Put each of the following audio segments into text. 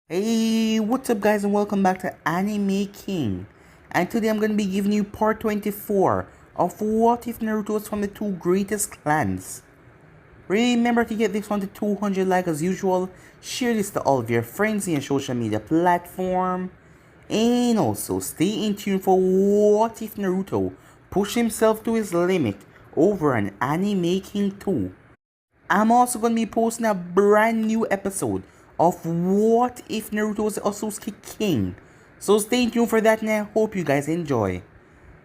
Hey, what's up guys and welcome back to Anime King. And today I'm going to be giving you part 24 of What If Naruto was from the two greatest clans. Remember to get this one to 200 likes as usual, share this to all of your friends in your social media platform, and also stay in tune for What If Naruto pushed himself to his limit over an Anime King 2. I'm also going to be posting a brand new episode of What If Naruto was Osusuke King. So stay tuned for that and I hope you guys enjoy.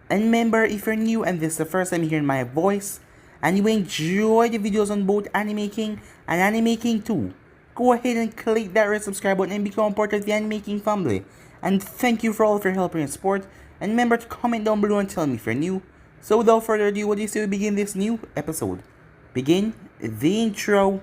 And remember, if you're new and this is the first time hearing my voice, and you enjoy the videos on both Anime King and Anime King 2, go ahead and click that red subscribe button and become part of the Anime King family. And thank you for all of your help and support. And remember to comment down below and tell me if you're new. So without further ado, what do you say we begin this new episode? Begin the intro.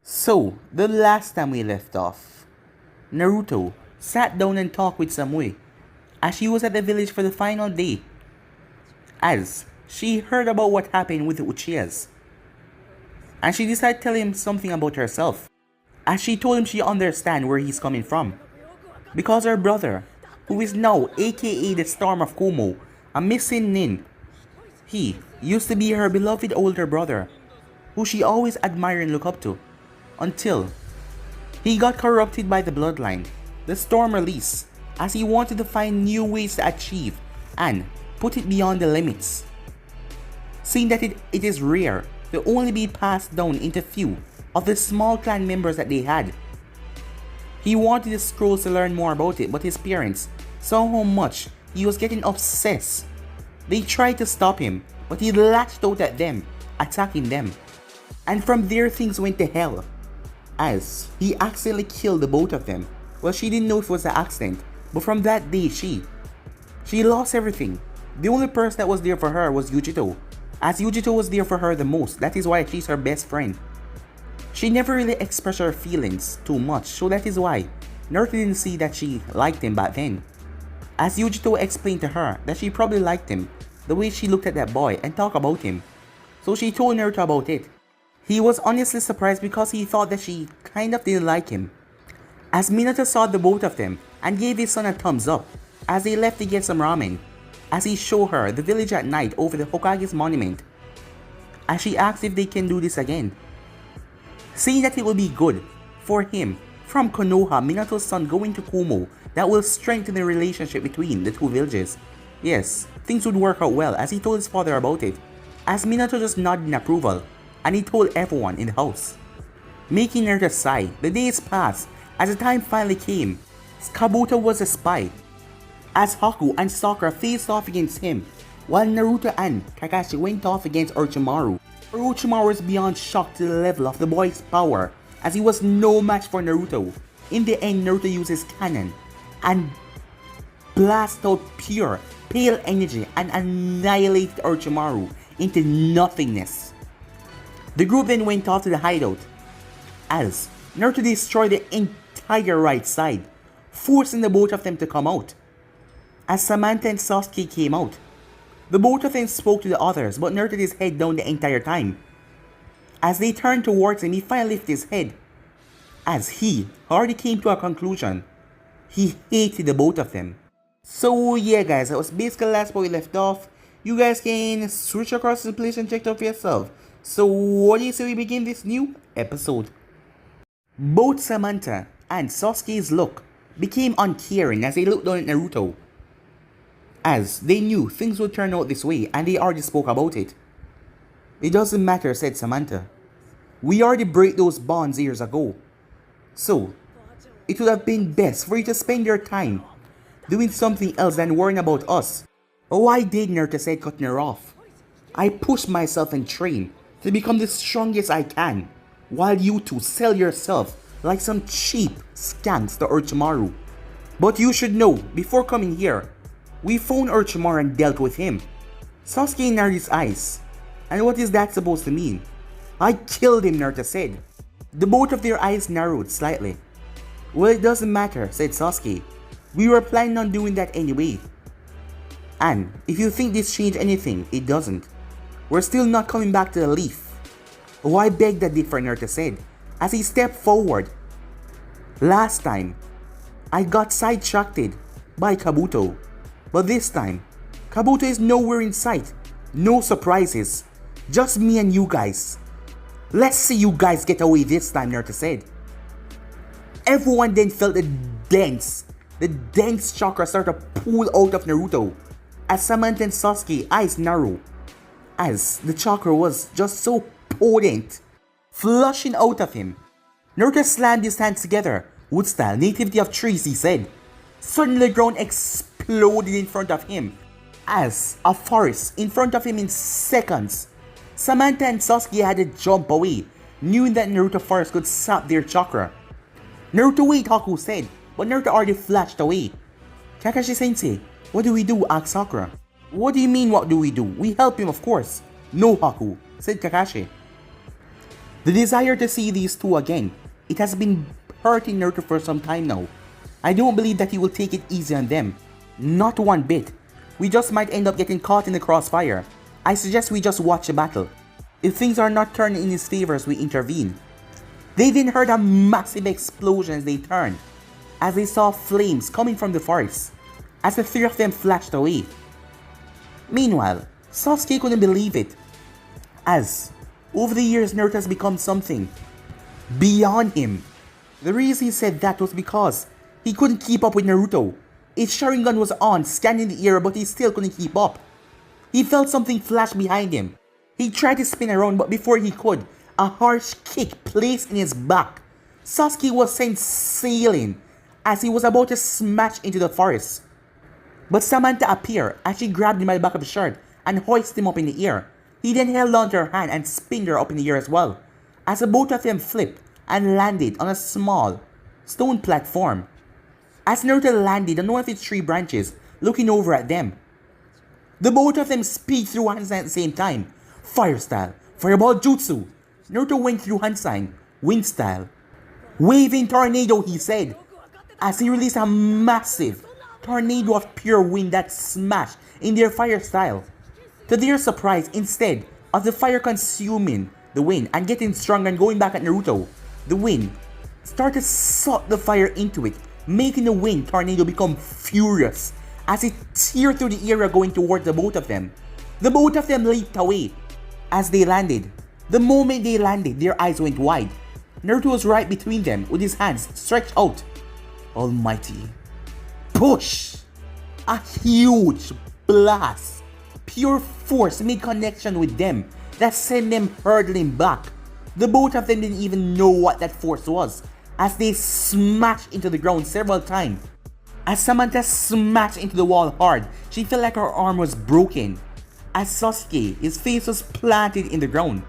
So, the last time we left off, Naruto sat down and talked with Samui as she was at the village for the final day, as she heard about what happened with the Uchihas, and she decided to tell him something about herself, as she told him she understands where he's coming from, because her brother, who is now aka the Storm of Kumo, a missing nin, he used to be her beloved older brother, who she always admired and looked up to, until he got corrupted by the bloodline, the Storm release, as he wanted to find new ways to achieve and put it beyond the limits. Seeing that it is rare to only be passed down into few of the small clan members that they had. He wanted the scrolls to learn more about it, but his parents saw how much he was getting obsessed. They tried to stop him, but he latched out at them, attacking them. And from there things went to hell, as he accidentally killed the both of them. Well, she didn't know it was an accident, but from that day she lost everything. The only person that was there for her was Yujito, as Yujito was there for her the most. That is why she's her best friend. She never really expressed her feelings too much, so that is why Naruto didn't see that she liked him back then, as Yujito explained to her that she probably liked him the way she looked at that boy and talked about him. So she told Naruto about it. He was honestly surprised because he thought that she kind of didn't like him, as Minato saw the both of them and gave his son a thumbs up as they left to get some ramen, as he showed her the village at night over the Hokage's monument, as she asked if they can do this again. Saying that it will be good for him from Konoha, Minato's son, going to Kumo, that will strengthen the relationship between the two villages. Yes, things would work out well, as he told his father about it, as Minato just nodded in approval, and he told everyone in the house, making Naruto sigh. The days passed as the time finally came. Kabuto was a spy, as Haku and Sakura faced off against him, while Naruto and Kakashi went off against Orochimaru. Orochimaru was beyond shocked to the level of the boy's power, as he was no match for Naruto. In the end, Naruto used his cannon and blasted out pure, pale energy and annihilated Orochimaru into nothingness. The group then went off to the hideout, as Naruto destroyed the entire right side, forcing the both of them to come out. As Samantha and Sasuke came out, the both of them spoke to the others, but Naruto had his head down the entire time. As they turned towards him, he finally lifted his head, as he already came to a conclusion. He hated the both of them. So yeah guys, that was basically the last part we left off. You guys can switch across the place and check it out for yourself. So what do you say we begin this new episode? Both Samantha and Sasuke's look became uncaring as they looked down at Naruto, as they knew things would turn out this way and they already spoke about it. It doesn't matter, said Samantha. We already break those bonds years ago. So it would have been best for you to spend your time doing something else than worrying about us. Oh, I did, Naruto said, cutting her off. I push myself and train to become the strongest I can, while you two sell yourself like some cheap skanks to Orochimaru. But you should know, before coming here, we phoned Orochimaru and dealt with him. Sasuke narrowed his eyes. And what is that supposed to mean? I killed him, Naruto said. The both of their eyes narrowed slightly. Well, it doesn't matter, said Sasuke. We were planning on doing that anyway. And if you think this changed anything, it doesn't. We're still not coming back to the leaf. Oh, I beg that different, Naruto said, as he stepped forward. Last time, I got sidetracked by Kabuto. But this time, Kabuto is nowhere in sight. No surprises. Just me and you guys. Let's see you guys get away this time, Naruto said. Everyone then felt the dense chakra start to pool out of Naruto as Samantha and Sasuke eyes narrow, as the chakra was just so potent, flushing out of him. Naruto slammed his hands together, wood style, nativity of trees, he said. Suddenly the ground exploded in front of him, as a forest in front of him in seconds. Samantha and Sasuke had to jump away, knowing that Naruto forest could sap their chakra. Naruto, wait, Haku said, but Naruto already flashed away. Kakashi-sensei, what do we do? Asked Sakura. What do you mean, what do we do? We help him, of course. No, Haku, said Kakashi. The desire to see these two again, it has been hurting Naruto for some time now. I don't believe that he will take it easy on them. Not one bit. We just might end up getting caught in the crossfire. I suggest we just watch the battle. If things are not turning in his favor, we intervene. They then heard a massive explosion as they turned, as they saw flames coming from the forest, as the three of them flashed away. Meanwhile, Sasuke couldn't believe it, as over the years Naruto has become something beyond him. The reason he said that was because he couldn't keep up with Naruto. His Sharingan was on, scanning the area, but he still couldn't keep up. He felt something flash behind him. He tried to spin around, but before he could, a harsh kick placed in his back. Sasuke was sent sailing as he was about to smash into the forest. But Samantha appeared as she grabbed him by the back of the shirt and hoisted him up in the air. He then held onto her hand and spinned her up in the air as well, as the both of them flipped and landed on a small stone platform. As Naruto landed on one of its tree branches, looking over at them, the both of them speed through Hansan at the same time. Fire style, fireball jutsu. Naruto went through Hansan, wind style. Waving tornado, he said, as he released a massive tornado of pure wind that smashed in their fire style. To their surprise, instead of the fire consuming the wind and getting stronger and going back at Naruto, the wind started to suck the fire into it, making the wind tornado become furious as it teared through the area going towards the both of them. The both of them leaped away as they landed. The moment they landed, their eyes went wide. Naruto was right between them with his hands stretched out. Almighty. Push! A huge blast. Pure force made connection with them that sent them hurtling back. The both of them didn't even know what that force was as they smashed into the ground several times. As Samantha smashed into the wall hard, she felt like her arm was broken. As Sasuke, his face was planted in the ground.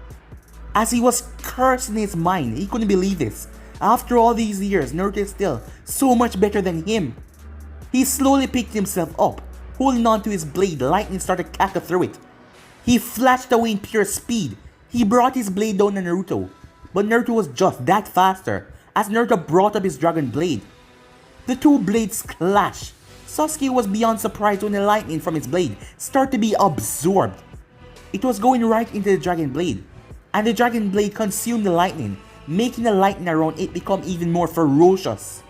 As he was cursing in his mind, he couldn't believe this. After all these years, Naruto is still so much better than him. He slowly picked himself up, holding on to his blade. Lightning started to cackle through it. He flashed away in pure speed. He brought his blade down on Naruto, but Naruto was just that faster as Naruto brought up his dragon blade. The two blades clashed. Sasuke was beyond surprised when the lightning from his blade started to be absorbed. It was going right into the dragon blade, and the dragon blade consumed the lightning, making the lightning around it become even more ferocious.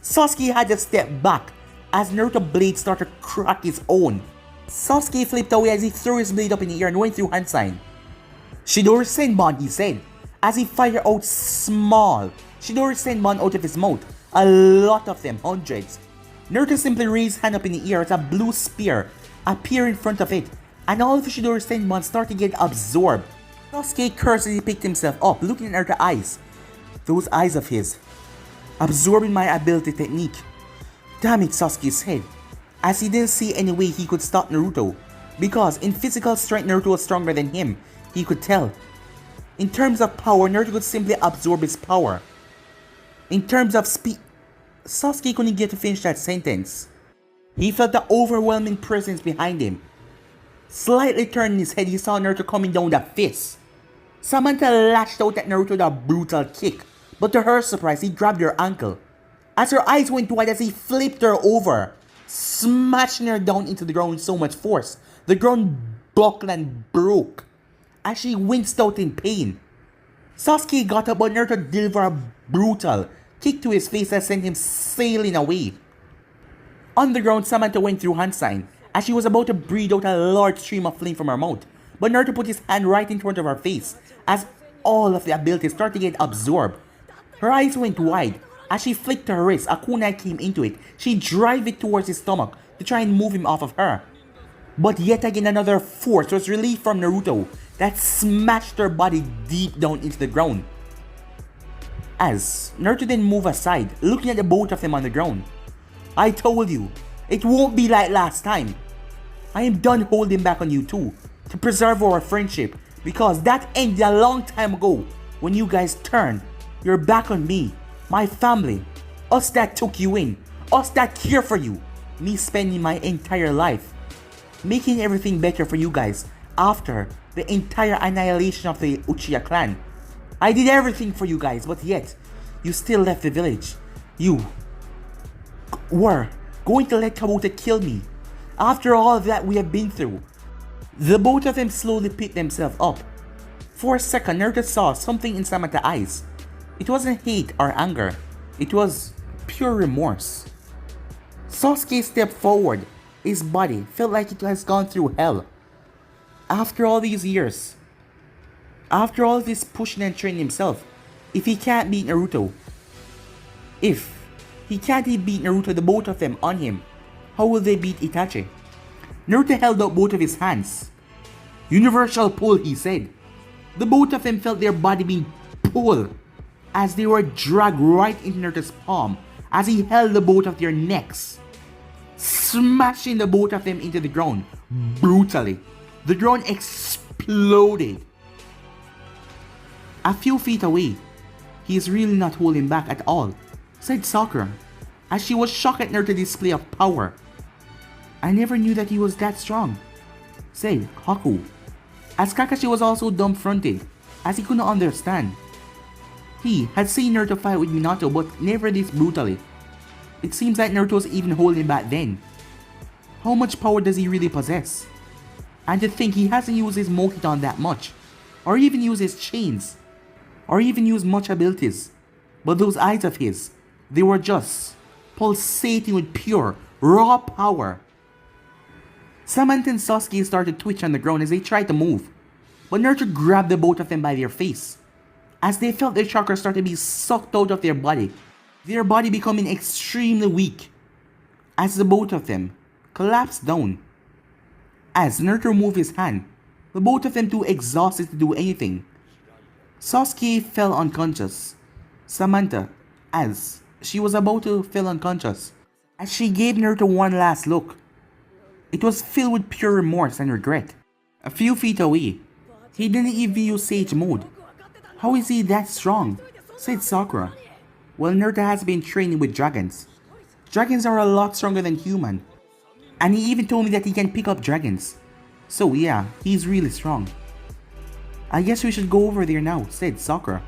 Sasuke had to step back as Naruto's blade started to crack his own. Sasuke flipped away as he threw his blade up in the air and went through Hansan. Shidori Senbon, he said, as he fired out small Shidori Senbon out of his mouth. A lot of them, hundreds. Naruto simply raised his hand up in the air as a blue spear appeared in front of it, and all of the Shidori Senbon started to get absorbed. Sasuke cursed as he picked himself up, looking at Naruto's eyes. Those eyes of his, absorbing my ability technique. Damn it, Sasuke said, as he didn't see any way he could stop Naruto. Because in physical strength, Naruto was stronger than him. He could tell. In terms of power, Naruto could simply absorb his power. In terms of speed, Sasuke couldn't get to finish that sentence. He felt the overwhelming presence behind him. Slightly turning his head, he saw Naruto coming down the fist. Samantha lashed out at Naruto with a brutal kick, but to her surprise, he grabbed her ankle. As her eyes went wide as he flipped her over, smashing her down into the ground with so much force, the ground buckled and broke as she winced out in pain. Sasuke got up, but Naruto delivered a brutal kick to his face that sent him sailing away. On the ground, Samantha went through hand sign as she was about to breathe out a large stream of flame from her mouth, but Naruto put his hand right in front of her face as all of the abilities started to get absorbed. Her eyes went wide. As she flicked her wrist, a kunai came into it. She drove it towards his stomach to try and move him off of her. But yet again another force was released from Naruto that smashed her body deep down into the ground. As Naruto then moved aside, looking at the both of them on the ground. I told you, it won't be like last time. I am done holding back on you two to preserve our friendship because that ended a long time ago when you guys turned your back on me. My family, us that took you in, us that care for you, me spending my entire life, making everything better for you guys after the entire annihilation of the Uchiha clan. I did everything for you guys, but yet, you still left the village. You were going to let Kabuto kill me. After all that we have been through. The both of them slowly picked themselves up. For a second, Naruto saw something in Samantha's eyes. It wasn't hate or anger, it was pure remorse. Sasuke stepped forward. His body felt like it has gone through hell. After all these years, after all this pushing and training himself, if he can't beat Naruto, the both of them on him, how will they beat Itachi? Naruto held out both of his hands. Universal pull, he said. The both of them felt their body being pulled as they were dragged right into Naruto's palm as he held the both of their necks, smashing the both of them into the ground brutally. The ground exploded. A few feet away, he is really not holding back at all, said Sakura, as she was shocked at Naruto's display of power. I never knew that he was that strong, said Haku, as Kakashi was also dumbfounded as he could not understand. He had seen Naruto fight with Minato, but never this brutally. It seems like Naruto was even holding back then. How much power does he really possess? And to think he hasn't used his Mokiton that much, or even used his chains, or even used much abilities. But those eyes of his, they were just pulsating with pure, raw power. Samantha and Sasuke started to twitch on the ground as they tried to move, but Naruto grabbed the both of them by their face. As they felt their chakra start to be sucked out of their body becoming extremely weak, as the both of them collapsed down. As Naruto moved his hand, the both of them too exhausted to do anything. Sasuke fell unconscious. Samantha, as she was about to fall unconscious, as she gave Naruto one last look. It was filled with pure remorse and regret. A few feet away, he didn't even use Sage Mode. How is he that strong? Said Sakura. Well, Naruto has been training with dragons. Dragons are a lot stronger than human. And he even told me that he can pick up dragons. So yeah, he's really strong. I guess we should go over there now, said Sakura,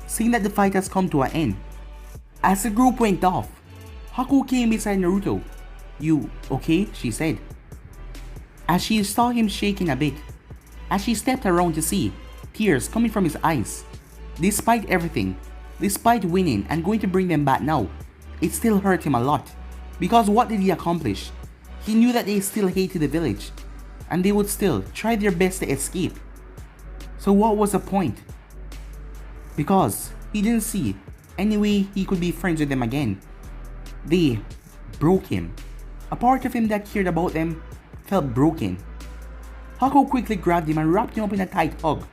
seeing that the fight has come to an end. As the group went off, Haku came beside Naruto. You okay? She said. As she saw him shaking a bit, as she stepped around to see tears coming from his eyes. Despite everything, despite winning and going to bring them back now, it still hurt him a lot. Because what did he accomplish? He knew that they still hated the village, and they would still try their best to escape. So what was the point? Because he didn't see any way he could be friends with them again. They broke him. A part of him that cared about them felt broken. Haku quickly grabbed him and wrapped him up in a tight hug.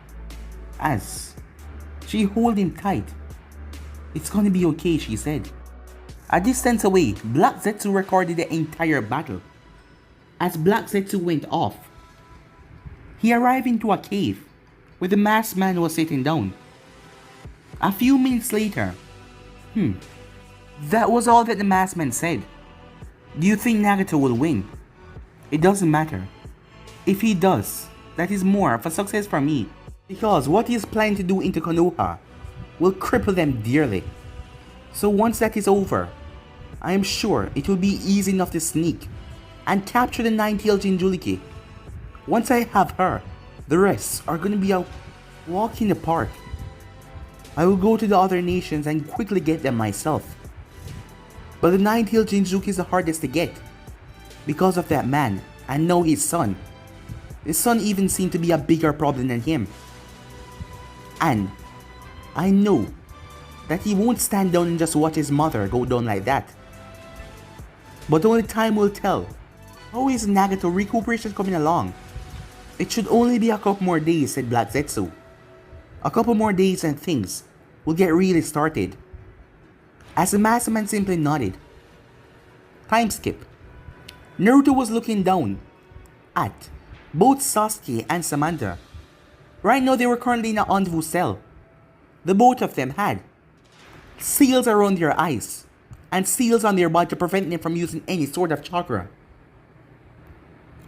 As she held him tight. It's gonna be okay, she said. A distance away, Black Zetsu recorded the entire battle. As Black Zetsu went off, He arrived into a cave where the masked man was sitting down. A few minutes later, that was all that the masked man said. Do you think Nagato will win? It doesn't matter. If he does, that is more of a success for me, because what he is planning to do into Konoha will cripple them dearly. So once that is over, I am sure it will be easy enough to sneak and capture the nine-tailed Jinchuriki. Once I have her, the rest are gonna be out walking in the park. I will go to the other nations and quickly get them myself. But the nine-tailed Jinchuriki is the hardest to get because of that man and now his son. His son even seemed to be a bigger problem than him. And I know that he won't stand down and just watch his mother go down like that. But only time will tell. How is Nagato recuperation coming along? It should only be a couple more days, said Black Zetsu. A couple more days and things will get really started. As the masked man simply nodded. Time skip. Naruto was looking down at both Sasuke and Samantha. Right now they were currently in an rendezvous cell. The both of them had seals around their eyes and seals on their body to prevent them from using any sort of chakra.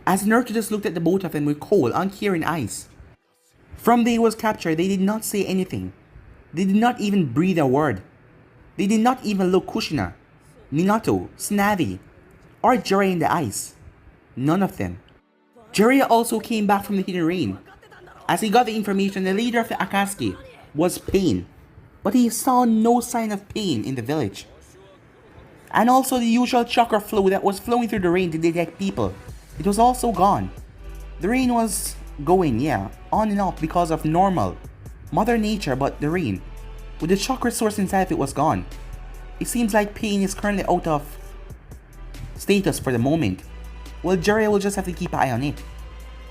As Naruto just looked at the both of them with cold, uncaring eyes. From the day he was captured, they did not say anything. They did not even breathe a word. They did not even look Kushina, Minato, Snavi, or Jiraiya in the eyes. None of them. Jiraiya also came back from the hidden rain. As he got the information, the leader of the Akatsuki was Pain, but he saw no sign of Pain in the village. And also the usual chakra flow that was flowing through the rain to detect people. It was also gone. The rain was going, on and off because of normal Mother Nature, but the rain, with the chakra source inside of it, was gone. It seems like Pain is currently out of status for the moment. Well, Jiraiya will just have to keep an eye on it.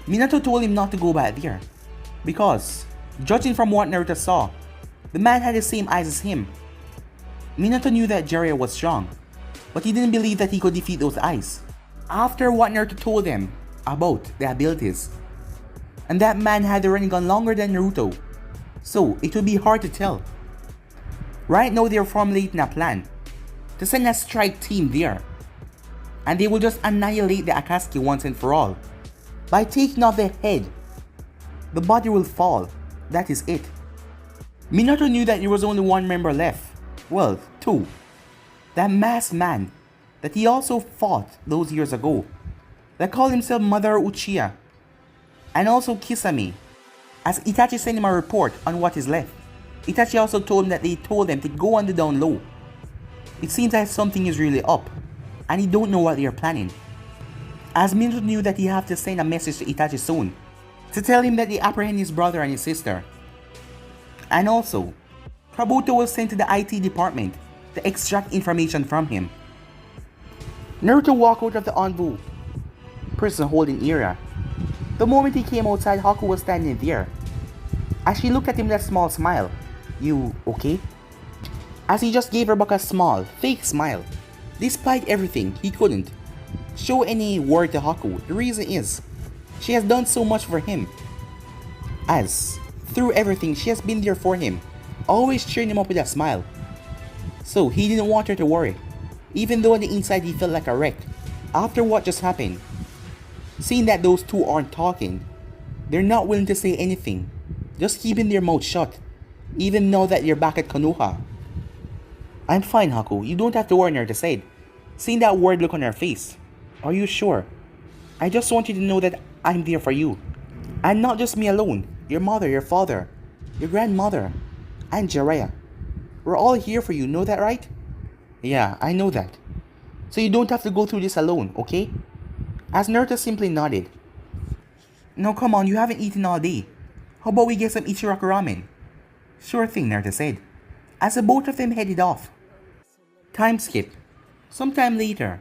Minato told him not to go back there, because, judging from what Naruto saw, the man had the same eyes as him. Minato knew that Jiraiya was strong, but he didn't believe that he could defeat those eyes. After what Naruto told them about the abilities, and that man had the running gun longer than Naruto, so it would be hard to tell. Right now they are formulating a plan to send a strike team there, and they will just annihilate the Akatsuki once and for all. By taking off their head, the body will fall. That is it. Minato knew that there was only one member left. Well, two. That masked man that he also fought those years ago, that called himself Mother Uchiha, and also Kisame. As Itachi sent him a report on what is left, Itachi also told him that they told them to go on the down low. It seems that something is really up, and he don't know what they are planning. As Minato knew that he have to send a message to Itachi soon, to tell him that they apprehend his brother and his sister. And also, Kabuto was sent to the IT department to extract information from him. Naruto walked out of the Anbu prison holding area. The moment he came outside, Haku was standing there. As she looked at him with a small smile. You okay? As he just gave her back a small, fake smile. Despite everything, he couldn't show any word to Haku. The reason is, she has done so much for him. As, through everything, she has been there for him, always cheering him up with a smile. So he didn't want her to worry, even though on the inside he felt like a wreck. After what just happened, seeing that those two aren't talking, they're not willing to say anything, just keeping their mouth shut, even now that they're back at Konoha. I'm fine, Haku, you don't have to worry, Naruto said, seeing that worried look on her face. Are you sure? I just want you to know that I'm there for you. And not just me alone, your mother, your father, your grandmother, and Jiraiya. We're all here for you, know that, right? Yeah, I know that. So you don't have to go through this alone, okay? As Naruto simply nodded. No, come on, you haven't eaten all day. How about we get some Ichiraku ramen? Sure thing, Naruto said, as the both of them headed off. Time skip. Sometime later,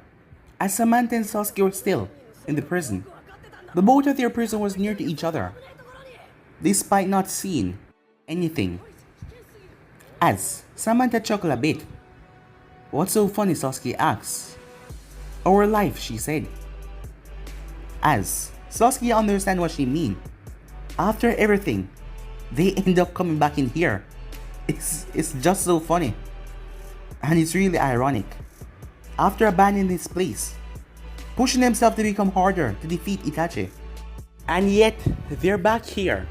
as Samantha and Sasuke were still in the prison, the both of their prison was near to each other, despite not seeing anything. As Samantha chuckled a bit. What's so funny, Sasuke asked. Our life, she said. As Sasuke understand what she mean, After everything, they end up coming back in here. It's just so funny. And it's really ironic. After abandoning this place, pushing themselves to become harder to defeat Itachi. And yet, they're back here.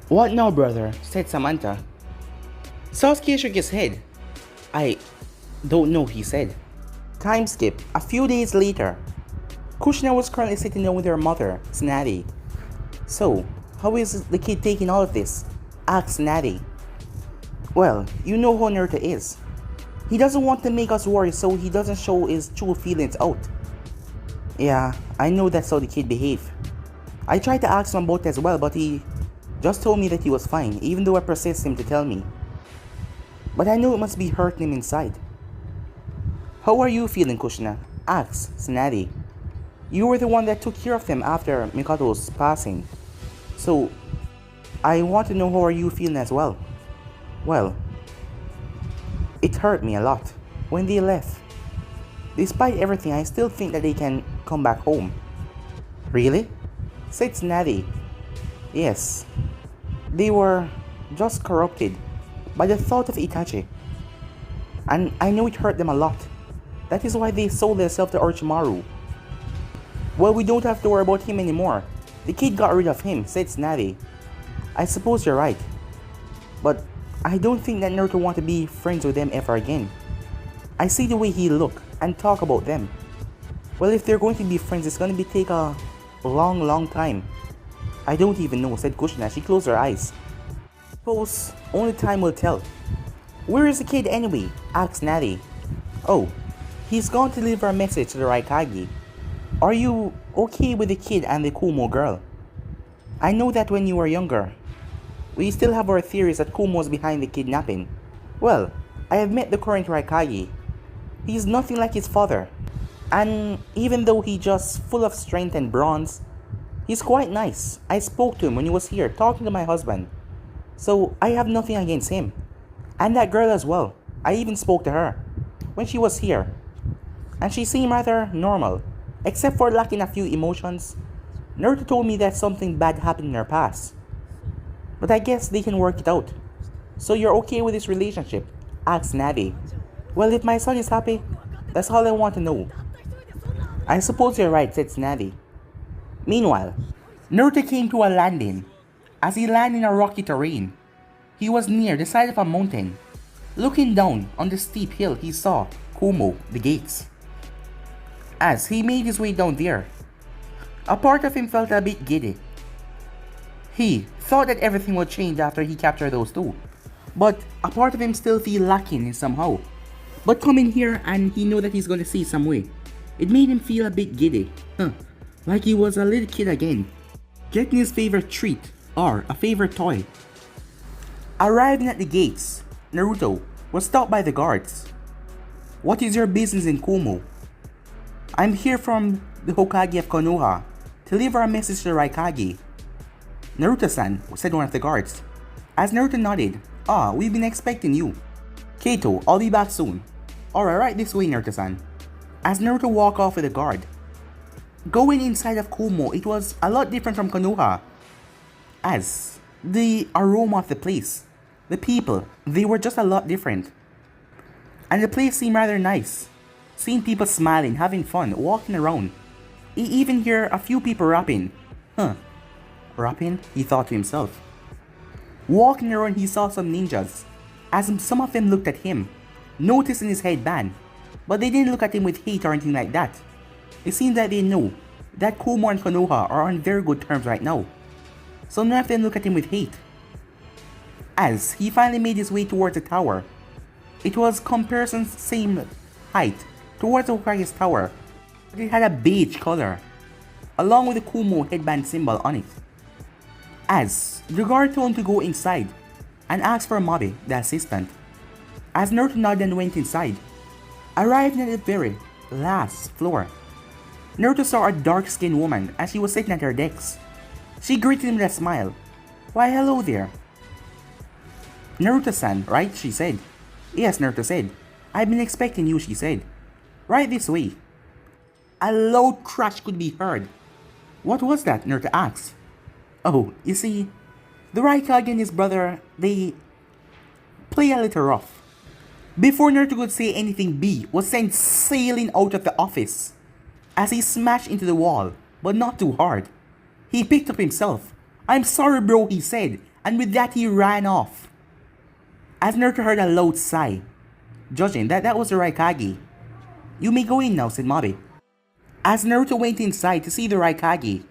What now, brother? Said Samantha. Sasuke shook his head. I don't know, he said. Time skip. A few days later, Kushina was currently sitting down with her mother, Tsunade. So, how is the kid taking all of this? Asked Tsunade. Well, you know how Naruto is. He doesn't want to make us worry, so he doesn't show his true feelings out. Yeah, I know that's how the kid behaved. I tried to ask him about it as well, but he just told me that he was fine, even though I persisted him to tell me. But I know it must be hurting him inside. How are you feeling, Kushina? Asked Tsunade. You were the one that took care of them after Mikoto's passing. So, I want to know how are you feeling as well. Well, it hurt me a lot when they left. Despite everything, I still think that they can come back home. Really? Said Tsunade. Yes. They were just corrupted by the thought of Itachi. And I know it hurt them a lot. That is why they sold themselves to Orochimaru. Well, we don't have to worry about him anymore. The kid got rid of him, said Tsunade. I suppose you're right. But I don't think that Naruto wants to be friends with them ever again. I see the way he look and talk about them. Well, if they're going to be friends, it's going to take a long time. I don't even know, said Kushina. She closed her eyes. Suppose only time will tell. Where is the kid anyway? Asked Tsunade. Oh, he's gone to deliver a message to the Raikage. Are you okay with the kid and the Kumo girl? I know that when you were younger, we still have our theories that Kumo was behind the kidnapping. Well, I have met the current Raikage. He's nothing like his father. And even though he's just full of strength and bronze, he's quite nice. I spoke to him when he was here talking to my husband. So I have nothing against him. And that girl as well. I even spoke to her when she was here. And she seemed rather normal, except for lacking a few emotions. Naruto told me that something bad happened in her past. But I guess they can work it out. So you're okay with this relationship? Asked Tsunade. Well, if my son is happy, that's all I want to know. I suppose you're right, said Tsunade. Meanwhile, Naruto came to a landing. As he landed in a rocky terrain, he was near the side of a mountain. Looking down on the steep hill, he saw Kumo, the gates. As he made his way down there, a part of him felt a bit giddy. He thought that everything would change after he captured those two, but a part of him still feel lacking in somehow. But coming here and he knew that he's going to see some way, it made him feel a bit giddy, like he was a little kid again, getting his favorite treat or a favorite toy. Arriving at the gates, Naruto was stopped by the guards. What is your business in Kumo? I'm here from the Hokage of Konoha to deliver a message to the Raikage. Naruto-san, said one of the guards. As Naruto nodded, we've been expecting you. Kato, I'll be back soon. Alright, right this way, Naruto-san. As Naruto walked off with the guard. Going inside of Kumo, it was a lot different from Konoha. As the aroma of the place, the people, they were just a lot different. And the place seemed rather nice. Seeing people smiling, having fun, walking around. He even hear a few people rapping. Rapping? He thought to himself. Walking around, he saw some ninjas. As some of them looked at him, noticing his headband. But they didn't look at him with hate or anything like that. It seemed that they knew that Kumo and Konoha are on very good terms right now. So none of them looked at him with hate. As he finally made his way towards the tower, it was comparison's same height towards the Hokage's tower, but it had a beige color, along with the Kumo headband symbol on it. As the guard told him to go inside and ask for Mabe, the assistant. As Naruto nodded and went inside, arriving at the very last floor, Naruto saw a dark-skinned woman as she was sitting at her desk. She greeted him with a smile. Why, hello there. Naruto-san, right? She said. Yes, Naruto said. I've been expecting you, she said. Right this way. A loud crash could be heard. What was that? Naruto asked. Oh, you see, the Raikage and his brother, they play a little rough. Before Naruto could say anything, B was sent sailing out of the office as he smashed into the wall, but not too hard. He picked up himself. "I'm sorry bro," he said, and with that he ran off. As Naruto heard a loud sigh, judging that was the Raikage. "You may go in now," said Mabe. As Naruto went inside to see the Raikage,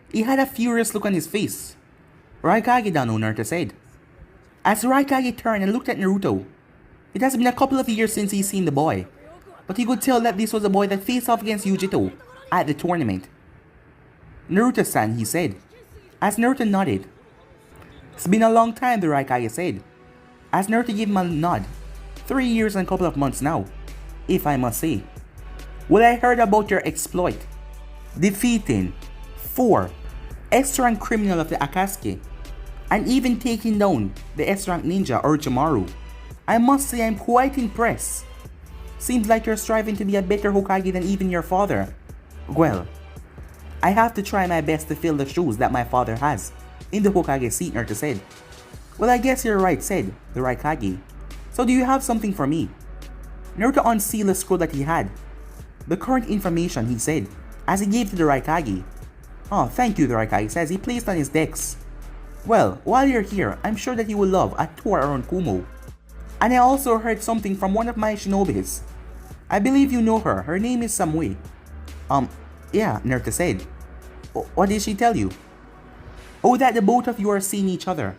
he had a furious look on his face. "Raikage Dano," Naruto said. As Raikage turned and looked at Naruto, it has been a couple of years since he's seen the boy, but he could tell that this was the boy that faced off against Yujito at the tournament. "Naruto-san," he said. As Naruto nodded. "It's been a long time," the Raikage said. As Naruto gave him a nod. 3 years and a couple of months now, if I must say. "Well, I heard about your exploit. Defeating 4 S-rank criminal of the Akatsuki, and even taking down the S-rank ninja Orochimaru. I must say I'm quite impressed. Seems like you're striving to be a better Hokage than even your father. Well, I have to try my best to fill the shoes that my father has in the Hokage seat," Naruto said. "Well, I guess you're right," said the Raikage. "So do you have something for me?" Naruto unsealed the scroll that he had. "The current information," he said, as he gave to the Raikage. "Oh, thank you," the Raikage says. He placed on his desk. "Well, while you're here, I'm sure that you will love a tour around Kumo. And I also heard something from one of my shinobis. I believe you know her. Her name is Samui." Yeah," Naruto said. "What did she tell you?" "Oh, that the both of you are seeing each other."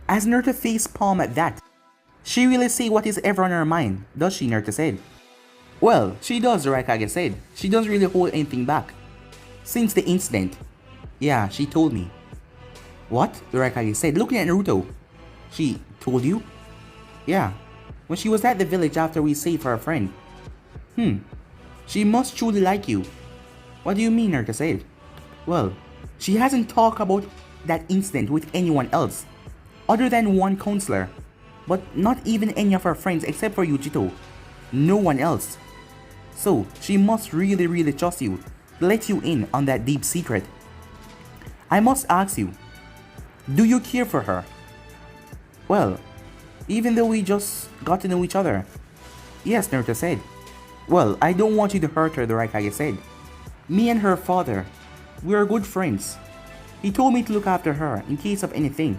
As Naruto faced palm at that, "She really say what is ever on her mind, does she?" Naruto said. "Well, she does," the Raikage said. "She doesn't really hold anything back. Since the incident. Yeah, she told me." "What?" the Raikage said, looking at Naruto. "She told you?" "Yeah, when she was at the village after we saved her friend." She must truly like you." "What do you mean?" Naruto said. "Well, she hasn't talked about that incident with anyone else, other than one counselor, but not even any of her friends except for Yujito. No one else. So, she must really trust you to let you in on that deep secret. I must ask you, do you care for her?" "Well, even though we just got to know each other." "Yes," Naruto said. "Well, I don't want you to hurt her," the Raikage said. "Me and her father, we are good friends. He told me to look after her in case of anything.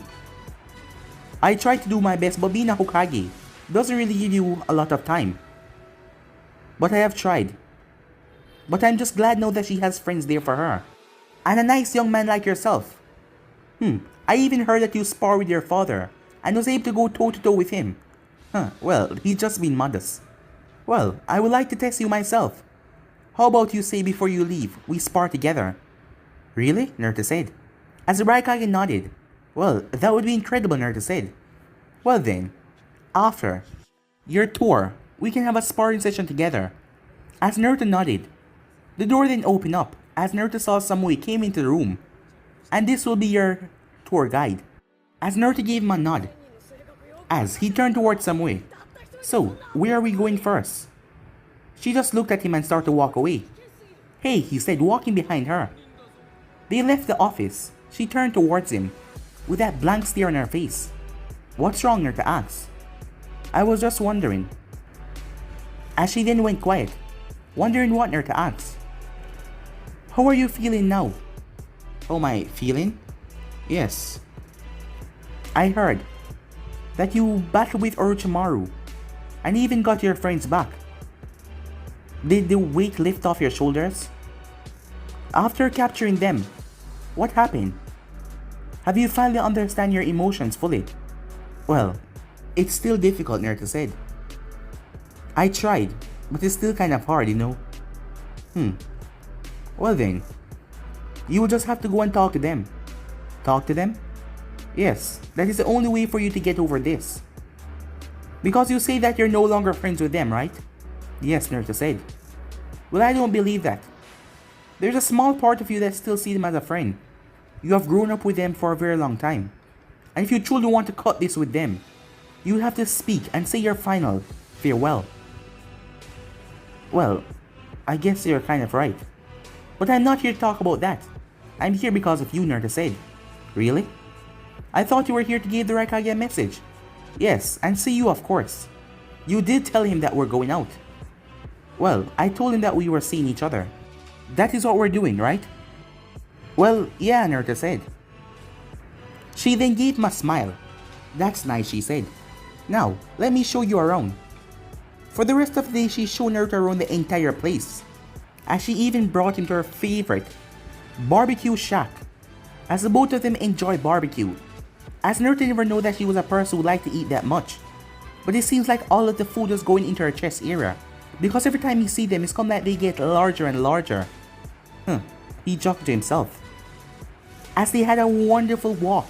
I tried to do my best, but being a Hokage doesn't really give you a lot of time. But I have tried. But I'm just glad now that she has friends there for her. And a nice young man like yourself. I even heard that you spar with your father and was able to go toe-to-toe with him. Well, he's just been modest. Well, I would like to test you myself. How about you say before you leave, we spar together?" "Really?" Naruto said. As the Raikage nodded. "Well, that would be incredible," Naruto said. "Well then, after your tour, we can have a sparring session together." As Naruto nodded, the door then opened up as Naruto saw Samui came into the room. "And this will be your tour guide." As Naruto gave him a nod, as he turned towards Samui. "So, where are we going first?" She just looked at him and started to walk away. "Hey," he said, walking behind her. They left the office. She turned towards him with that blank stare on her face. "What's wrong?" Naruto asked. "I was just wondering." As she then went quiet, wondering what, Naruto asked. "How are you feeling now?" "How am I feeling?" "Yes. I heard that you battled with Orochimaru and even got your friends back. Did the weight lift off your shoulders? After capturing them, what happened? Have you finally understand your emotions fully?" "Well, it's still difficult," Naruto said. "I tried, but it's still kind of hard, you know." Well then, you will just have to go and talk to them." "Talk to them?" "Yes, that is the only way for you to get over this." "Because you say that you're no longer friends with them, right?" "Yes," Naruto said. "Well, I don't believe that. There's a small part of you that still sees them as a friend. You have grown up with them for a very long time. And if you truly want to cut this with them, you have to speak and say your final farewell." "Well, I guess you're kind of right. But I'm not here to talk about that. I'm here because of you," Naruto said. Really? I thought you were here to give the Raikage a message. Yes, and see you of course. You did tell him that we're going out. Well, I told him that we were seeing each other. That is what we're doing, right? Well, yeah, Naruto said. She then gave him a smile. That's nice, she said. Now, let me show you around. For the rest of the day, she showed Naruto around the entire place. As she even brought him to her favorite barbecue shack. As the both of them enjoy barbecue. As Naruto never knew that she was a person who liked to eat that much. But it seems like all of the food was going into her chest area. Because every time you see them, it's come like they get larger and larger. He joked to himself. As they had a wonderful walk.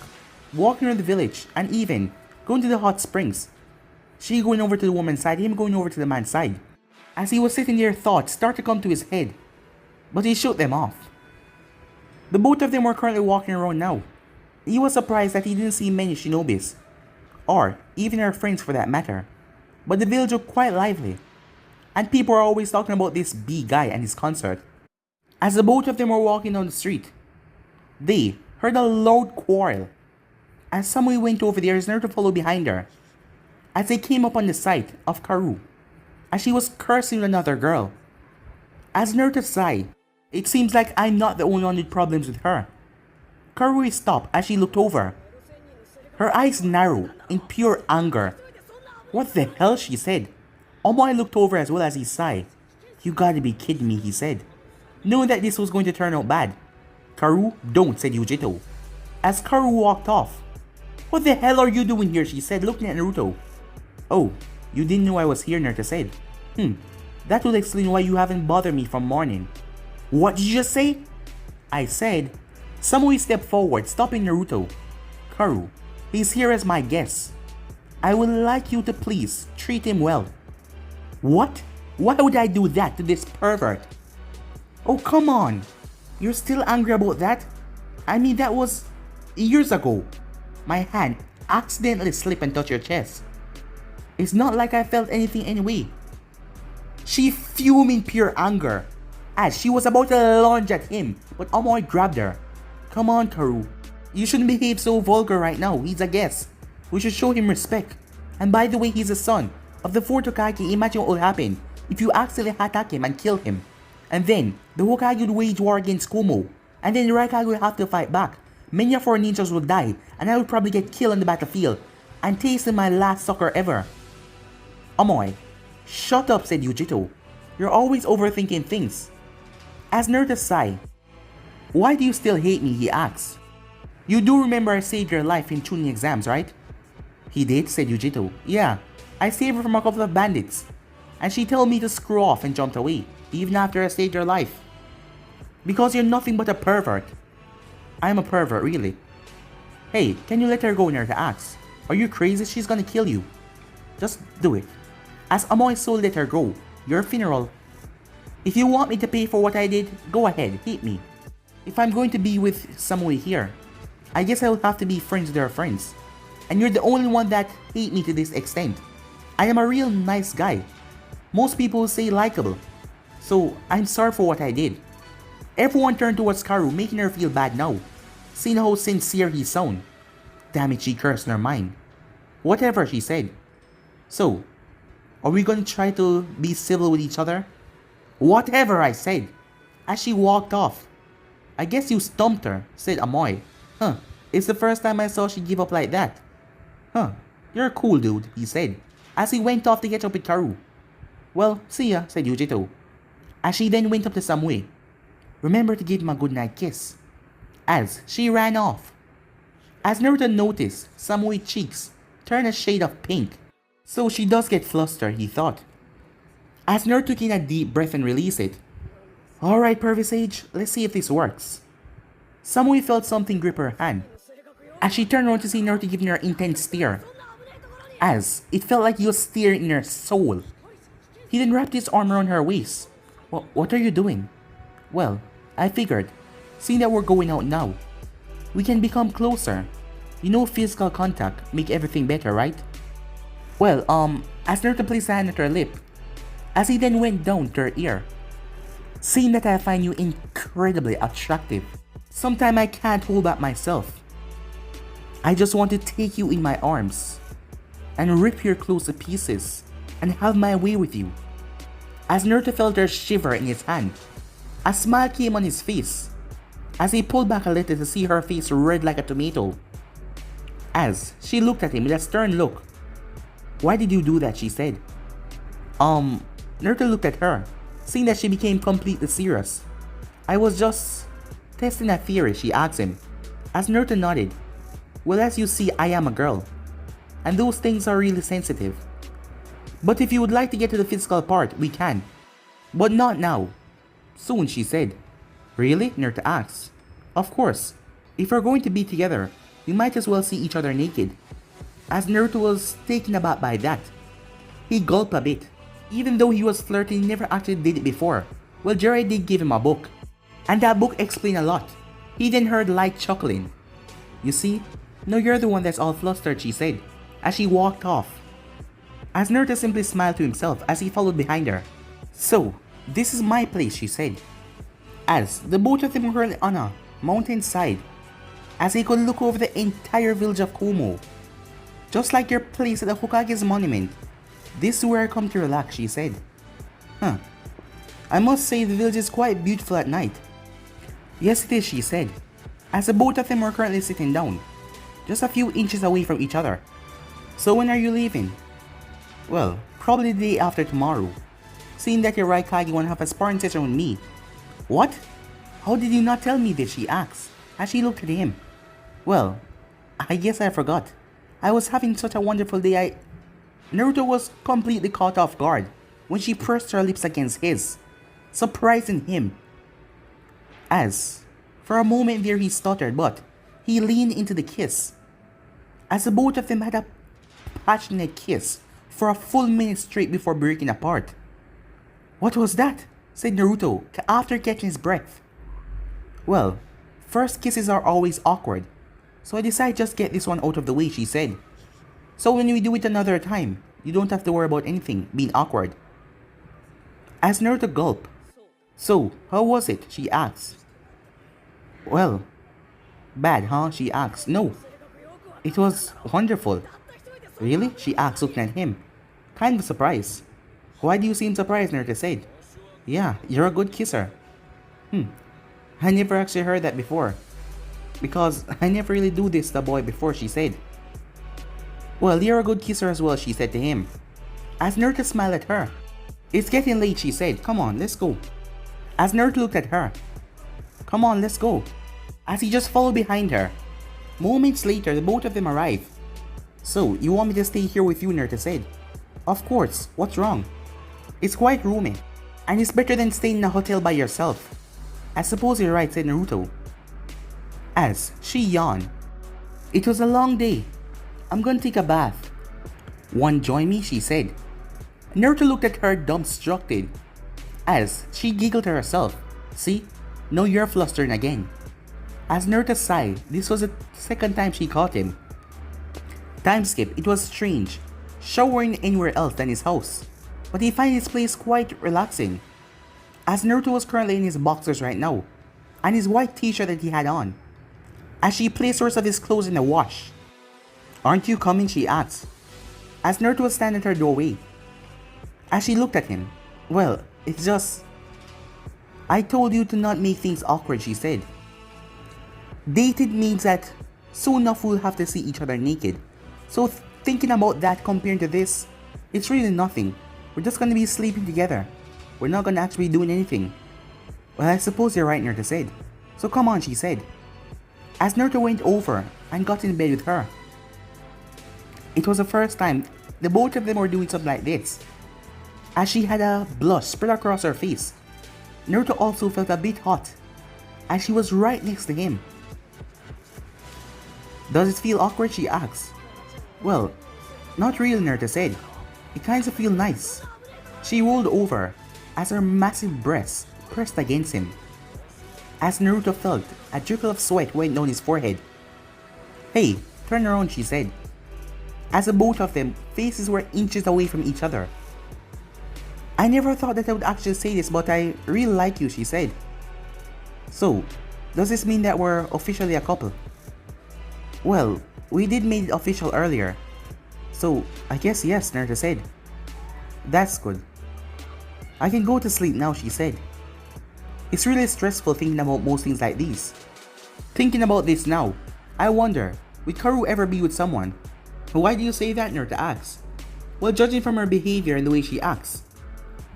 Walking around the village and even going to the hot springs. She going over to the woman's side, him going over to the man's side. As he was sitting there, thoughts started to come to his head. But he shook them off. The both of them were currently walking around now. He was surprised that he didn't see many shinobis. Or even her friends for that matter. But the village looked quite lively. And people are always talking about this B guy and his concert. As the both of them were walking down the street, they heard a loud quarrel. As Samui went over there, Naruto followed behind her. As they came up on the sight of Karu, as she was cursing another girl. As Naruto sighed, it seems like I'm not the only one with problems with her. Karu stopped as she looked over. Her eyes narrowed in pure anger. What the hell, she said. Omoi looked over as well as he sighed. You gotta be kidding me, he said, knowing that this was going to turn out bad. Karu, don't, said Yujito. As Karu walked off. What the hell are you doing here, she said, looking at Naruto. Oh, you didn't know I was here, Naruto said. That would explain why you haven't bothered me from morning. What did you just say? I said. Samui stepped forward, stopping Naruto. Karu, he's here as my guest. I would like you to please treat him well. What? Why would I do that to this pervert? Oh, come on. You're still angry about that? I mean, that was years ago. My hand accidentally slipped and touched your chest. It's not like I felt anything anyway. She fumed in pure anger as she was about to lunge at him, but Omoi grabbed her. Come on, Karu. You shouldn't behave so vulgar right now. He's a guest. We should show him respect. And by the way, he's a son of the fourth Hokage. Imagine what will happen if you accidentally attack him and kill him. And then, the Hokage would wage war against Kumo. And then the Raikage would have to fight back. Many of our ninjas would die, and I would probably get killed on the battlefield. And tasting my last sucker ever. Omoi, shut up, said Yujito. You're always overthinking things. As Naruto sighed, why do you still hate me, he asked. You do remember I saved your life in Chunin exams, right? He did, said Yujito. Yeah, I saved her from a couple of bandits. And she told me to screw off and jumped away, even after I saved your life. Because you're nothing but a pervert. I'm a pervert, really. Hey, can you let her go, Naruto asked. Are you crazy? She's gonna kill you. Just do it. As Omoi so let her go. Your funeral. If you want me to pay for what I did, go ahead, hate me. If I'm going to be with Samui here, I guess I will have to be friends with her friends. And you're the only one that hate me to this extent. I am a real nice guy. Most people say likable. So I'm sorry for what I did. Everyone turned towards Karu, making her feel bad now. Seeing how sincere he sounded. Damn it, she cursed in her mind. Whatever, she said. So, are we going to try to be civil with each other? Whatever, I said. As she walked off. I guess you stumped her, said Omoi. It's the first time I saw she give up like that. You're a cool dude, he said, as he went off to catch up with Karu. Well, see ya, said Yujito. As she then went up to Samui. Remember to give him a goodnight kiss. As she ran off. As Naruto noticed, Samui's cheeks turned a shade of pink. So she does get flustered, he thought. As Naruto took in a deep breath and released it. Alright, Pervy Sage, let's see if this works. Samui felt something grip her hand. As she turned around to see Naruto giving her an intense stare. As it felt like he was staring in her soul. He then wrapped his arm around her waist. What are you doing? Well, I figured, seeing that we're going out now, we can become closer. You know physical contact make everything better, right? Well, as Naruto placed a hand at her lip, as he then went down to her ear. Seeing that I find you incredibly attractive. Sometimes I can't hold back myself. I just want to take you in my arms and rip your clothes to pieces and have my way with you. As Naruto felt her shiver in his hand, a smile came on his face as he pulled back a little to see her face red like a tomato. As she looked at him with a stern look. Why did you do that? She said. Naruto looked at her, seeing that she became completely serious. I was just testing a theory, she asked him. As Naruto nodded. Well, as you see, I am a girl, and those things are really sensitive. But if you would like to get to the physical part, we can. But not now. Soon, she said. Really? Naruto asked. Of course. If we're going to be together, we might as well see each other naked. As Naruto was taken aback by that, he gulped a bit. Even though he was flirting, he never actually did it before. Well, Jiraiya did give him a book, and that book explained a lot. He then heard Light chuckling. You see? No, you're the one that's all flustered, she said, as she walked off. As Naruto simply smiled to himself as he followed behind her. So, this is my place, she said. As the both of them were on a mountainside, as he could look over the entire village of Komo. Just like your place at the Hokage's monument. This is where I come to relax, she said. Huh. I must say the village is quite beautiful at night. Yes it is, she said, as the both of them were currently sitting down, just a few inches away from each other. So when are you leaving? Well, probably the day after tomorrow. Seeing that your Raikage won't have a sparring session with me. What? How did you not tell me this? She asked, as she looked at him. Well, I guess I forgot. I was having such a wonderful day. Naruto was completely caught off guard when she pressed her lips against his, surprising him. As, for a moment there he stuttered, but he leaned into the kiss. As the both of them had a passionate kiss for a full minute straight before breaking apart. What was that? Said Naruto after catching his breath. Well, first kisses are always awkward, so I decided just get this one out of the way, she said. So when we do it another time, you don't have to worry about anything being awkward. As Naruto gulped. So, how was it? She asked. Well, bad, huh? She asked. No, it was wonderful. Really? She asked, looking at him, kind of surprised. Why do you seem surprised? Naruto said. Yeah, you're a good kisser. I never actually heard that before. Because I never really do this to a boy before, she said. Well, you're a good kisser as well, she said to him. As Naruto smiled at her. It's getting late, she said. Come on, let's go. As Naruto looked at her. Come on, let's go. As he just followed behind her. Moments later, the both of them arrived. So, you want me to stay here with you? Naruto said. Of course, what's wrong? It's quite roomy, and it's better than staying in a hotel by yourself. I suppose you're right, said Naruto. As she yawned. It was a long day. I'm gonna take a bath. Want to join me? She said. Naruto looked at her dumbstruck, as she giggled to herself. See? Now you're flustering again. As Naruto sighed, this was the second time she caught him. Time skip, it was strange, showering anywhere else than his house, but he found his place quite relaxing. As Naruto was currently in his boxers right now, and his white t-shirt that he had on, as she placed the rest of his clothes in the wash. Aren't you coming? She asked, as Naruto was standing at her doorway. As she looked at him, well, it's just... I told you to not make things awkward, she said. Dated means that soon enough we'll have to see each other naked. So thinking about that compared to this, it's really nothing. We're just gonna be sleeping together. We're not gonna actually be doing anything. Well, I suppose you're right, Naruto said. So come on, she said. As Naruto went over and got in bed with her. It was the first time the both of them were doing something like this. As she had a blush spread across her face, Naruto also felt a bit hot, as she was right next to him. Does it feel awkward? She asked. Well, not really, Naruto said. It kinda feel nice. She rolled over as her massive breasts pressed against him. As Naruto felt, a trickle of sweat went down his forehead. Hey, turn around, she said. As the both of them faces were inches away from each other. I never thought that I would actually say this, but I really like you, she said. So, does this mean that we're officially a couple? Well, We did made it official earlier. So, I guess yes, Naruto said. That's good. I can go to sleep now, she said. It's really stressful thinking about most things like these. Thinking about this now, I wonder, would Karu ever be with someone? Why do you say that, Naruto asks? Well, judging from her behavior and the way she acts.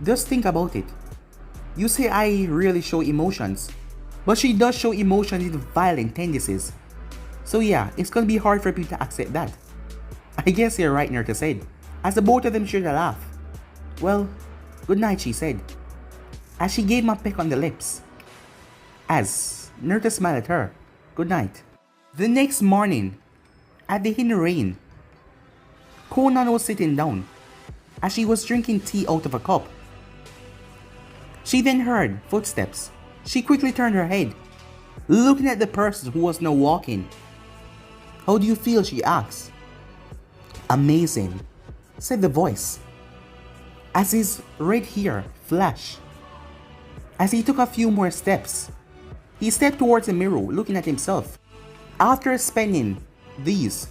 Just think about it. You say I really show emotions, but she does show emotions with violent tendencies. So yeah, it's gonna be hard for people to accept that. I guess you're right, Naruto said, as the both of them shared a laugh. Well, good night, she said, as she gave him a peck on the lips. As Naruto smiled at her, good night. The next morning, at the Hidden Rain, Konan was sitting down, as she was drinking tea out of a cup. She then heard footsteps. She quickly turned her head, looking at the person who was now walking. How do you feel? She asked. Amazing, said the voice, as his red hair flashed. As he took a few more steps, he stepped towards the mirror, looking at himself. After spending these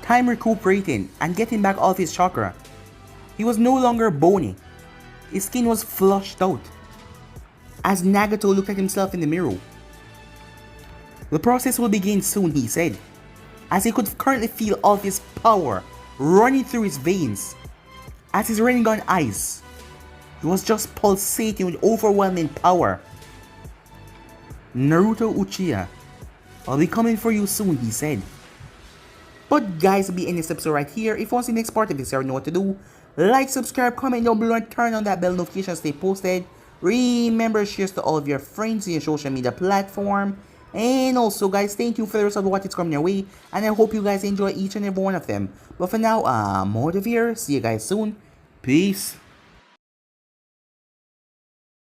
time recuperating and getting back all of his chakra, he was no longer bony. His skin was flushed out. As Nagato looked at himself in the mirror. The process will begin soon, he said, as he could currently feel all of his power running through his veins. As his Rinnegan eyes, he was just pulsating with overwhelming power. Naruto Uchiha, I'll be coming for you soon, he said. But guys, will be in this episode right here. If you want to see the next part of this, you already know what to do. Like, subscribe, comment down below, and turn on that bell notification to stay posted. Remember, share to all of your friends in your social media platform. And also, guys, thank you for the rest of what is coming your way. And I hope you guys enjoy each and every one of them. But for now, I'm out of here. See you guys soon. Peace.